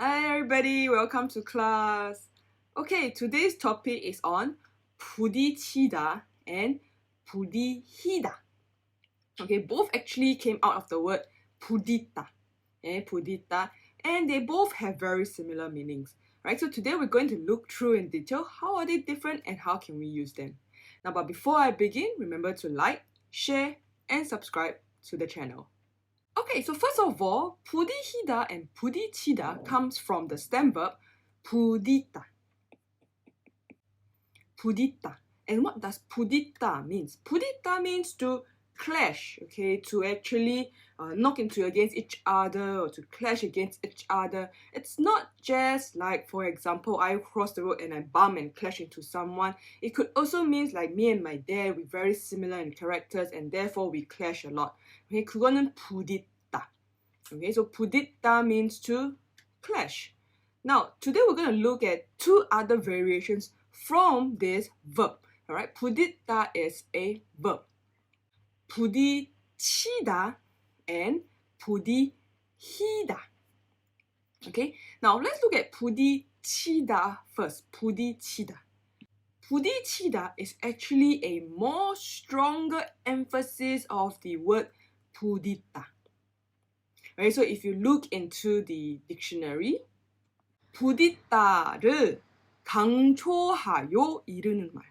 Hi everybody, welcome to class. Okay, today's topic is on 부딪히다 and 부딪히다. Okay, both actually came out of the word 부딪다. 부딪다, and they both have very similar meanings. Right, so today we're going to look through in detail how are they different and how can we use them. Now, but before I begin, remember to like, share, and subscribe to the channel. Okay, so first of all, 부딪히다 and 부딪히다 comes from the stem verb 부딪다. 부딪다. And what does 부딪다 means? 부딪다 means to clash, okay, to actually knock into against each other or to clash against each other. It's not just like, for example, I cross the road and I bump and clash into someone. It could also mean like me and my dad, we're very similar in characters and therefore we clash a lot. Okay, 그거는 부딪다. Okay, so 부딪다 means to clash. Now, today we're going to look at two other variations from this verb. Alright, 부딪다 is a verb. 부딪히다 and 부딪히다. Okay, now let's look at 부딪히다 first. 부딪히다. 부딪히다 is actually a more stronger emphasis of the word 부딪다. Right, so if you look into the dictionary, 부딪다를 강조하여 이르는 말.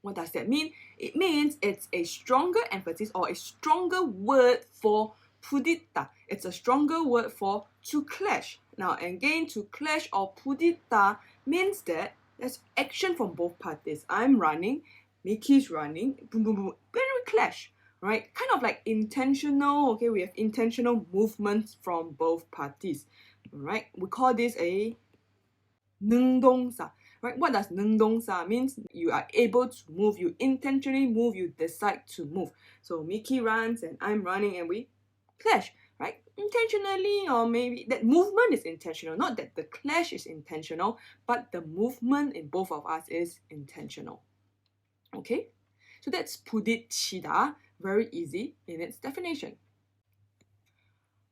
What does that mean? It means it's a stronger emphasis or a stronger word for 부딪다. It's a stronger word for to clash. Now, again, to clash or 부딪다 means that there's action from both parties. I'm running, Mickey's running, boom, boom, boom. Then we clash, right? Kind of like intentional, okay? We have intentional movements from both parties, right? We call this a 능동사. Right? What does 능동사 means? You are able to move, you intentionally move, you decide to move. So Mickey runs and I'm running and we clash, right? Intentionally, or maybe that movement is intentional. Not that the clash is intentional, but the movement in both of us is intentional. Okay? So that's 부딪히다. Very easy in its definition.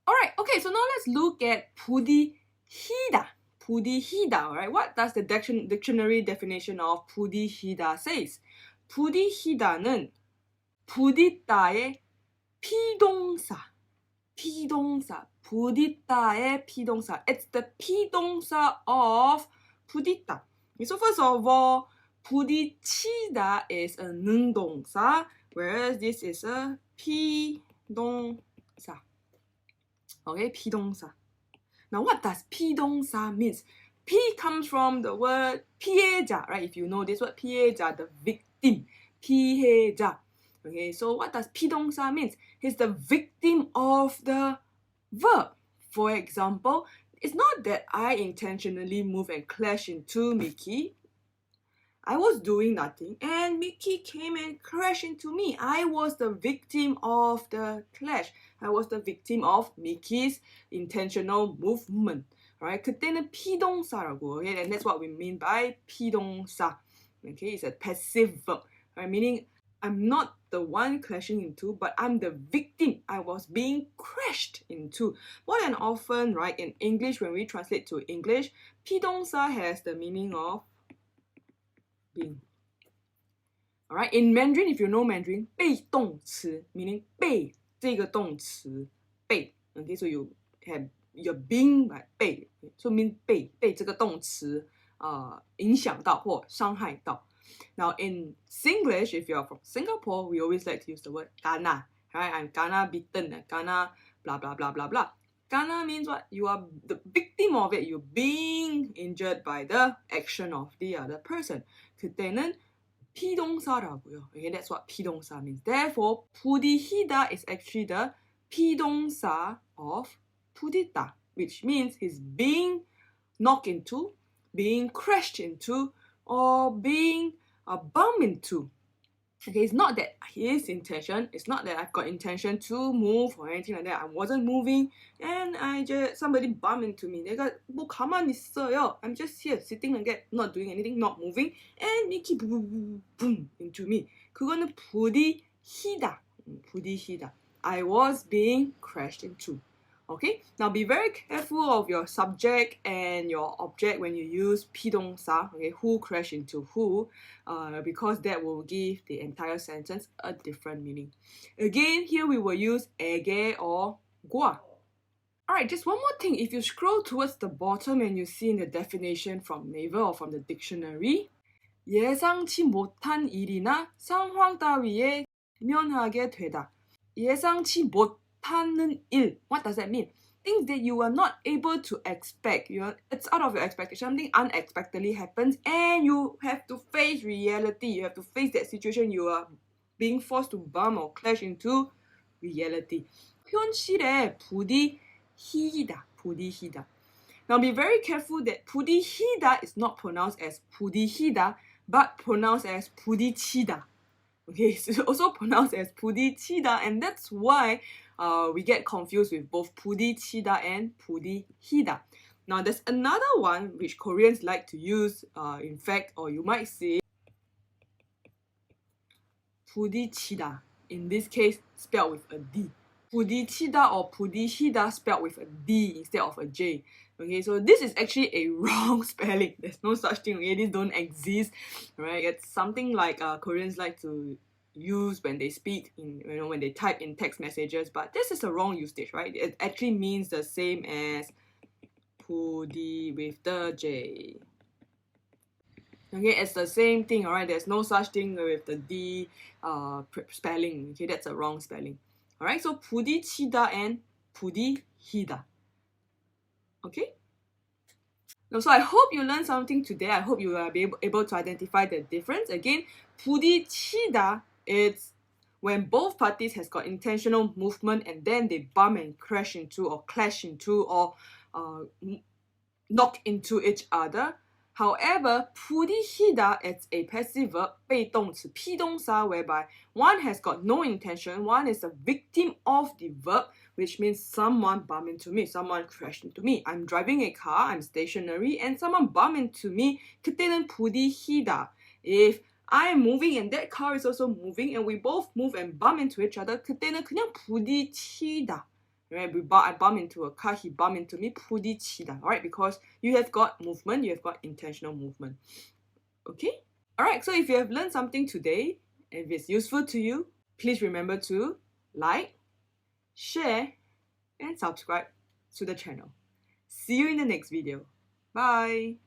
Alright, okay, so now let's look at 부딪히다. 부딪히다, right? What does the dictionary definition of 부딪히다 says? 부딪히다는 부딪다의 피동사. 피동사. 부딪다의 피동사. It's the 피동사 of 부딪다. So first of all, 부딪히다 is a 능동사, whereas this is a 피동사. Okay, 피동사. Now, what does 피동사 means? P comes from the word 피해자, right? If you know this word, 피해자, the victim, 피해자. Okay, so what does 피동사 means? He's the victim of the verb. For example, it's not that I intentionally move and clash into Mickey. I was doing nothing and Mickey came and crashed into me. I was the victim of the clash. I was the victim of Mickey's intentional movement. Right? 그때는 피동사라고. Okay? And that's what we mean by 피동사. Okay? It's a passive verb. Right? Meaning I'm not the one crashing into, but I'm the victim. I was being crashed into. More than often, right, in English, when we translate to English, 피동사 has the meaning of being. Alright, in Mandarin, if you know Mandarin, 被动词 meaning 被这个动词被 okay, so you have your being by 被 so mean 被这个动词影响到或伤害到。Now in Singlish, if you're from Singapore, we always like to use the word kena. Right, I'm kena bitten, kena blah blah blah blah blah. Kena means what? You are the victim of it. You're being injured by the action of the other person. 그때는 피동사라고요. Okay, that's what 피동사 means. Therefore, 부딪히다 is actually the 피동사 of 부딪다, which means he's being knocked into, being crashed into, or being bumped into. Okay, it's not that his intention, it's not that I've got intention to move or anything like that. I wasn't moving and somebody bumped into me. 내가 뭐 가만히 있어요. I'm just here sitting like that, not doing anything, not moving, and Mickey boom into me. 그거는 부딪히다. 부딪히다. I was being crashed into. Okay, now be very careful of your subject and your object when you use 批动사, okay, who crash into who, because that will give the entire sentence a different meaning. Again, here we will use 에게 or 과. Alright, just one more thing. If you scroll towards the bottom and you see in the definition from Naver or from the dictionary, 예상치 못한 일이나 상황 따위에 면하게 되다. 예상치 못하는 일. What does that mean? Things that you are not able to expect. It's out of your expectation. Something unexpectedly happens and you have to face reality. You have to face that situation. You are being forced to bump or clash into reality. 현실에 부딪히다. 부딪히다. Now be very careful that 부딪히다 is not pronounced as 부딪히다, but pronounced as 부딪치다. Okay, it's also pronounced as 부딪히다, and that's why we get confused with both 부딪히다 and 부딪히다. Now there's another one which Koreans like to use, in fact, or you might say 부딪히다. In this case, spelled with a D. 부딪히다 or 부딪히다 spelled with a D instead of a J. Okay, so this is actually a wrong spelling. There's no such thing. Okay, these don't exist. Right? It's something like Koreans like to use when they speak in, when they type in text messages. But this is a wrong usage, right? It actually means the same as 부디 with the J. Okay, it's the same thing. Alright, there's no such thing with the D spelling. Okay, that's a wrong spelling. Alright, so 부딪히다 and 부딪히다. Okay? Now, so I hope you learned something today. I hope you will be able to identify the difference. Again, 부딪히다 is when both parties has got intentional movement and then they bump and crash into or clash into or knock into each other. However, 부딪히다 is a passive verb, 被动词, 批动사, whereby one has got no intention, one is a victim of the verb, which means someone bumped into me, someone crashed into me. I'm driving a car, I'm stationary, and someone bumped into me. 그때는 부딪히다. If I am moving and that car is also moving and we both move and bump into each other, 그때는 그냥 부딪히다. Right? I bump into a car, he bumped into me, 부딪히다. Alright, because you have got movement, you have got intentional movement. Okay? Alright, so if you have learned something today, and if it's useful to you, please remember to like, share, and subscribe to the channel. See you in the next video. Bye!